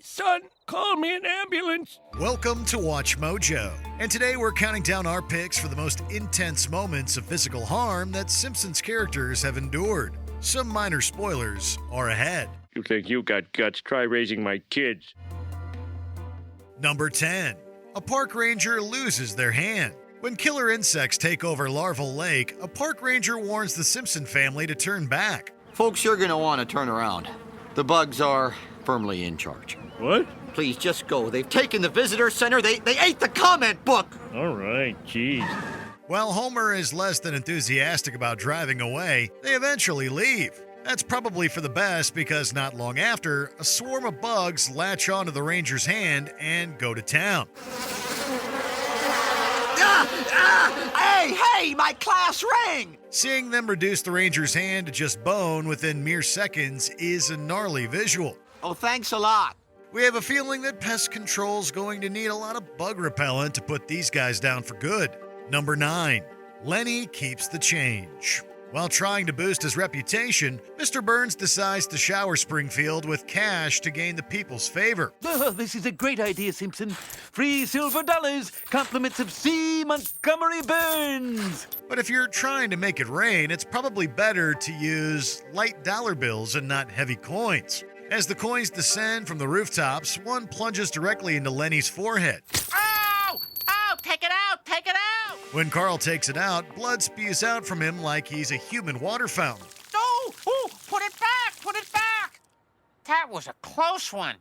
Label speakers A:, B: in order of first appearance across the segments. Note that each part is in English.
A: Son, call me an ambulance.
B: Welcome to WatchMojo, and today we're counting down our picks for the most intense moments of physical harm that Simpsons characters have endured. Some minor spoilers are ahead.
A: You think you got guts? Try raising my kids.
B: Number 10. A park ranger loses their hand. When killer insects take over Larval Lake, a park ranger warns the Simpson family to turn back.
C: Folks, you're going to want to turn around. The bugs are firmly in charge.
A: What?
C: Please, just go. They've taken the visitor center. They ate the comment book.
A: All right, jeez.
B: While Homer is less than enthusiastic about driving away, they eventually leave. That's probably for the best because not long after, a swarm of bugs latch onto the ranger's hand and go to town.
C: Hey, my class ring!
B: Seeing them reduce the ranger's hand to just bone within mere seconds is a gnarly visual.
C: Oh, thanks a lot.
B: We have a feeling that pest control's going to need a lot of bug repellent to put these guys down for good. Number 9. Lenny keeps the change. While trying to boost his reputation, Mr. Burns decides to shower Springfield with cash to gain the people's favor.
D: Oh, this is a great idea, Simpson. Free silver dollars, compliments of C. Montgomery Burns.
B: But if you're trying to make it rain, it's probably better to use light dollar bills and not heavy coins. As the coins descend from the rooftops, one plunges directly into Lenny's forehead.
E: Ow! Ow! Take it out! Take it out!
B: When Carl takes it out, blood spews out from him like he's a human water fountain.
E: No! Ooh! Put it back! Put it back! That was a close one.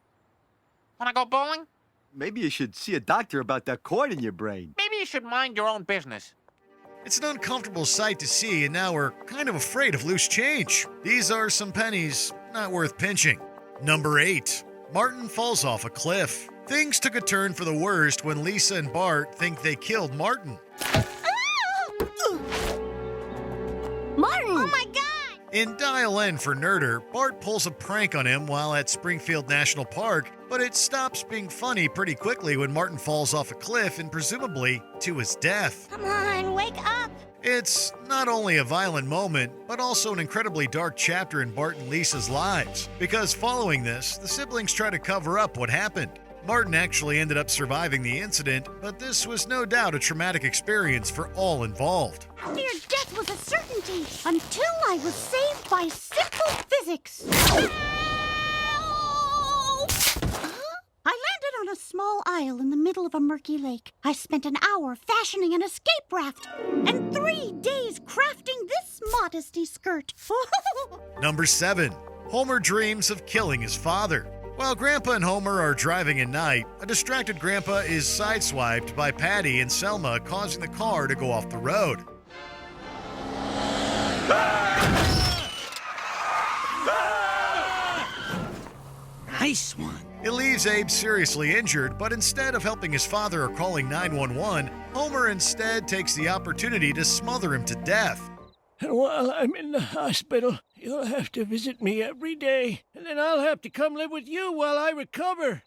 E: Wanna go bowling?
F: Maybe you should see a doctor about that cord in your brain.
E: Maybe you should mind your own business.
B: It's an uncomfortable sight to see, and now we're kind of afraid of loose change. These are some pennies not worth pinching. Number 8. Martin falls off a cliff. Things took a turn for the worst when Lisa and Bart think they killed Martin.
G: Martin! Oh my God!
B: In Dial N for Nerder, Bart pulls a prank on him while at Springfield National Park, but it stops being funny pretty quickly when Martin falls off a cliff and presumably to his death.
G: Come on, wake up!
B: It's not only a violent moment, but also an incredibly dark chapter in Bart and Lisa's lives, because following this, the siblings try to cover up what happened. Martin actually ended up surviving the incident, but this was no doubt a traumatic experience for all involved.
G: Their death was a certainty until I was saved by simple physics. I landed on a small isle in the middle of a murky lake. I spent an hour fashioning an escape raft and 3 days crafting this modesty skirt.
B: Number 7. Homer dreams of killing his father. While Grandpa and Homer are driving at night, a distracted Grandpa is sideswiped by Patty and Selma, causing the car to go off the road.
D: Nice one.
B: It leaves Abe seriously injured, but instead of helping his father or calling 911, Homer instead takes the opportunity to smother him to death.
A: And while I'm in the hospital, you'll have to visit me every day, and then I'll have to come live with you while I recover.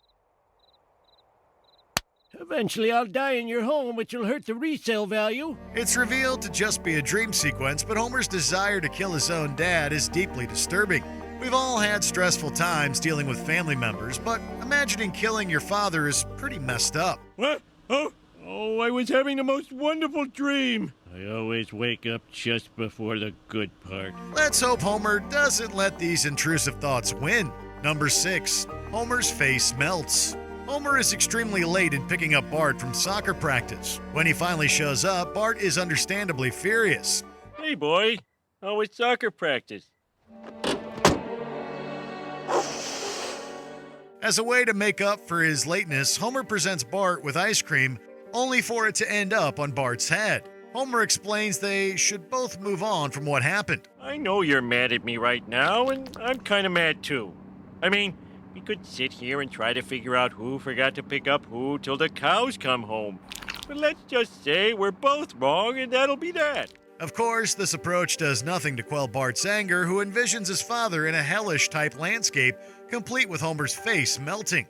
A: Eventually, I'll die in your home, which will hurt the resale value.
B: It's revealed to just be a dream sequence, but Homer's desire to kill his own dad is deeply disturbing. We've all had stressful times dealing with family members, but imagining killing your father is pretty messed up.
A: What? Oh, I was having the most wonderful dream. I always wake up just before the good part.
B: Let's hope Homer doesn't let these intrusive thoughts win. Number 6. Homer's face melts. Homer is extremely late in picking up Bart from soccer practice. When he finally shows up, Bart is understandably furious.
A: Hey, boy. How was soccer practice?
B: As a way to make up for his lateness, Homer presents Bart with ice cream, only for it to end up on Bart's head. Homer explains they should both move on from what happened.
A: I know you're mad at me right now, and I'm kind of mad too. I mean, we could sit here and try to figure out who forgot to pick up who till the cows come home. But let's just say we're both wrong, and that'll be that.
B: Of course, this approach does nothing to quell Bart's anger, who envisions his father in a hellish-type landscape, complete with Homer's face melting.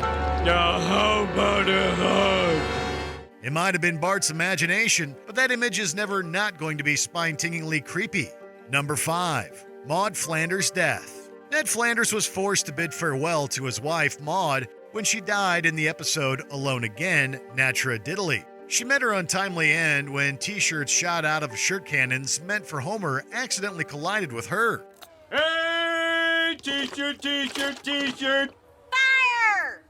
A: Now how about a hug?
B: It might have been Bart's imagination, but that image is never not going to be spine-tingingly creepy. Number 5. Ned Flanders Death. Ned Flanders was forced to bid farewell to his wife, Maud, when she died in the episode Alone Again, Natura-Diddily. She met her untimely end when t-shirts shot out of shirt cannons meant for Homer accidentally collided with her.
A: Hey! T-shirt, t-shirt, t-shirt!
G: Fire!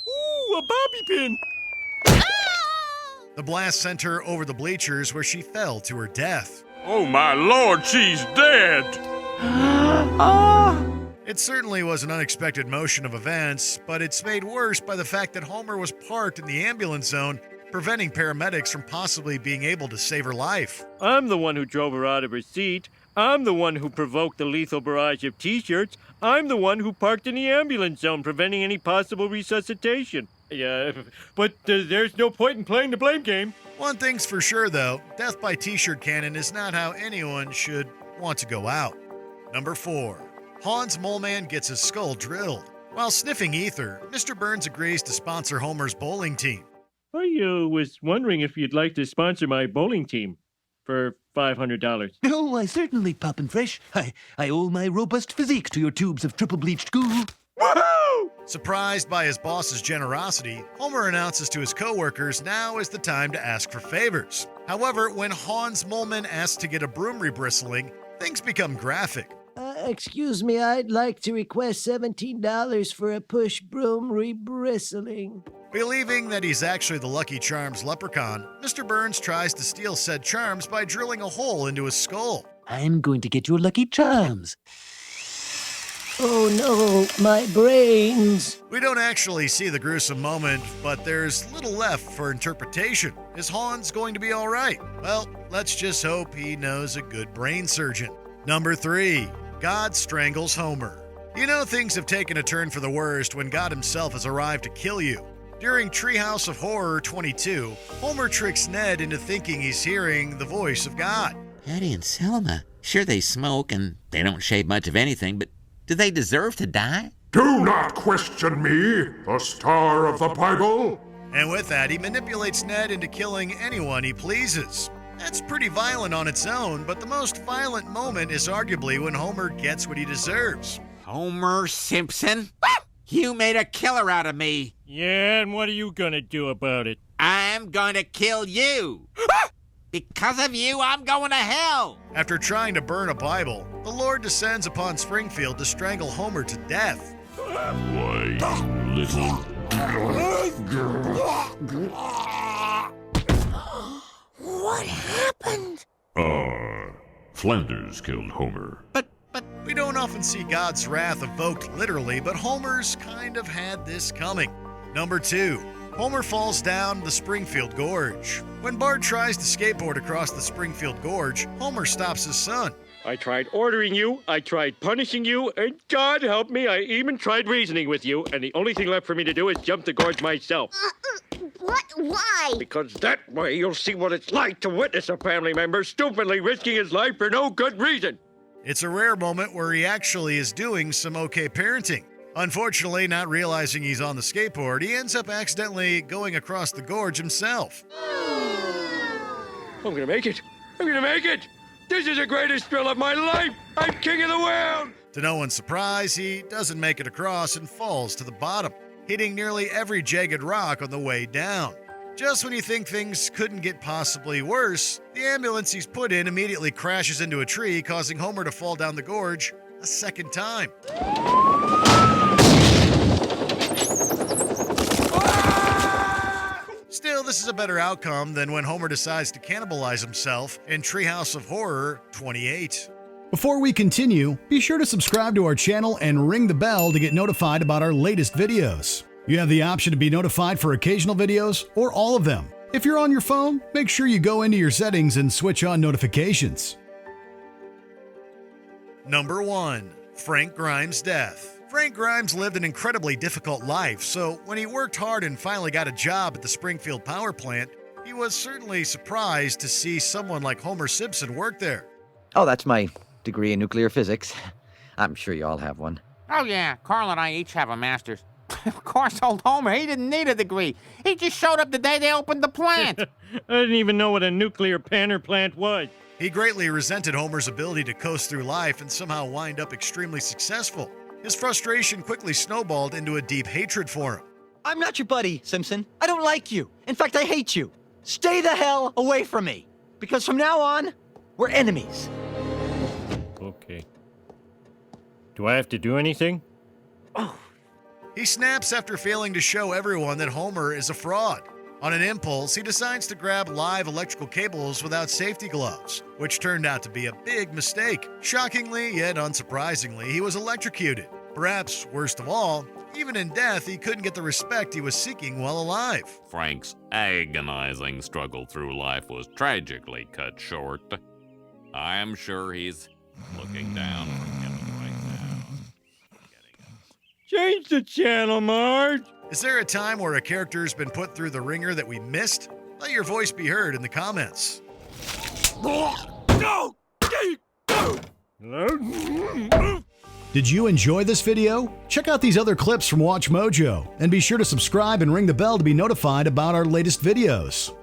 A: Ooh, a bobby pin!
B: The blast sent her over the bleachers where she fell to her death.
A: Oh my lord, she's dead!
B: It certainly was an unexpected motion of events, but it's made worse by the fact that Homer was parked in the ambulance zone, preventing paramedics from possibly being able to save her life.
A: I'm the one who drove her out of her seat. I'm the one who provoked the lethal barrage of t-shirts. I'm the one who parked in the ambulance zone, preventing any possible resuscitation. Yeah, but there's no point in playing the blame game.
B: One thing's for sure, though, death by t-shirt cannon is not how anyone should want to go out. Number 4. Hans Moleman gets his skull drilled. While sniffing ether, Mr. Burns agrees to sponsor Homer's bowling team.
A: I was wondering if you'd like to sponsor my bowling team for $500.
D: Oh, I certainly, Poppin' Fresh. I owe my robust physique to your tubes of triple-bleached goo.
A: Woohoo!
B: Surprised by his boss's generosity, Homer announces to his coworkers now is the time to ask for favors. However, when Hans Moleman asks to get a broom rebristling, things become graphic.
H: Excuse me, I'd like to request $17 for a push broom rebristling.
B: Believing that he's actually the Lucky Charms leprechaun, Mr. Burns tries to steal said charms by drilling a hole into his skull.
H: I'm going to get your Lucky Charms. Oh no, my brains.
B: We don't actually see the gruesome moment, but there's little left for interpretation. Is Hans going to be all right? Well, let's just hope he knows a good brain surgeon. Number 3. God strangles Homer. You know things have taken a turn for the worst when God himself has arrived to kill you. During Treehouse of Horror XXII, Homer tricks Ned into thinking he's hearing the voice of God.
I: Eddie and Selma, sure they smoke and they don't shave much of anything, but do they deserve to die?
J: Do not question me, the star of the Bible.
B: And with that, he manipulates Ned into killing anyone he pleases. That's pretty violent on its own, but the most violent moment is arguably when Homer gets what he deserves.
I: Homer Simpson? You made a killer out of me.
A: Yeah, and what are you gonna do about it?
I: I'm going to kill you. Because of you, I'm going to hell.
B: After trying to burn a Bible, the Lord descends upon Springfield to strangle Homer to death.
J: Why, you little...
G: What happened?
J: Flanders killed Homer.
I: But
B: We don't often see God's wrath evoked literally, but Homer's kind of had this coming. Number 2. Homer falls down the Springfield Gorge. When Bart tries to skateboard across the Springfield Gorge, Homer stops his son.
A: I tried ordering you, I tried punishing you, and God help me, I even tried reasoning with you, and the only thing left for me to do is jump the gorge myself.
G: What? Why?
A: Because that way you'll see what it's like to witness a family member stupidly risking his life for no good reason.
B: It's a rare moment where he actually is doing some okay parenting. Unfortunately, not realizing he's on the skateboard, he ends up accidentally going across the gorge himself.
A: I'm gonna make it. I'm gonna make it. This is the greatest thrill of my life. I'm king of the world.
B: To no one's surprise, he doesn't make it across and falls to the bottom, hitting nearly every jagged rock on the way down. Just when you think things couldn't get possibly worse, the ambulance he's put in immediately crashes into a tree, causing Homer to fall down the gorge a second time. Still, this is a better outcome than when Homer decides to cannibalize himself in Treehouse of Horror XXVIII.
K: Before we continue, be sure to subscribe to our channel and ring the bell to get notified about our latest videos. You have the option to be notified for occasional videos or all of them. If you're on your phone, make sure you go into your settings and switch on notifications.
B: Number 1. Frank Grimes' death. Frank Grimes lived an incredibly difficult life, so when he worked hard and finally got a job at the Springfield power plant, he was certainly surprised to see someone like Homer Simpson work there.
L: Oh, that's my degree in nuclear physics. I'm sure you all have one.
E: Oh, yeah. Carl and I each have a master's. Of course, old Homer, he didn't need a degree. He just showed up the day they opened the plant.
A: I didn't even know what a nuclear panner plant was.
B: He greatly resented Homer's ability to coast through life and somehow wind up extremely successful. His frustration quickly snowballed into a deep hatred for him.
F: I'm not your buddy, Simpson. I don't like you. In fact, I hate you. Stay the hell away from me. Because from now on, we're enemies.
A: Okay. Do I have to do anything?
B: He snaps after failing to show everyone that Homer is a fraud. On an impulse, he decides to grab live electrical cables without safety gloves, which turned out to be a big mistake. Shockingly, yet unsurprisingly, he was electrocuted. Perhaps worst of all, even in death, he couldn't get the respect he was seeking while alive.
L: Frank's agonizing struggle through life was tragically cut short. I am sure he's looking down from heaven right now.
A: Change the channel, Marge.
B: Is there a time where a character's been put through the ringer that we missed? Let your voice be heard in the comments.
K: Did you enjoy this video? Check out these other clips from WatchMojo and be sure to subscribe and ring the bell to be notified about our latest videos.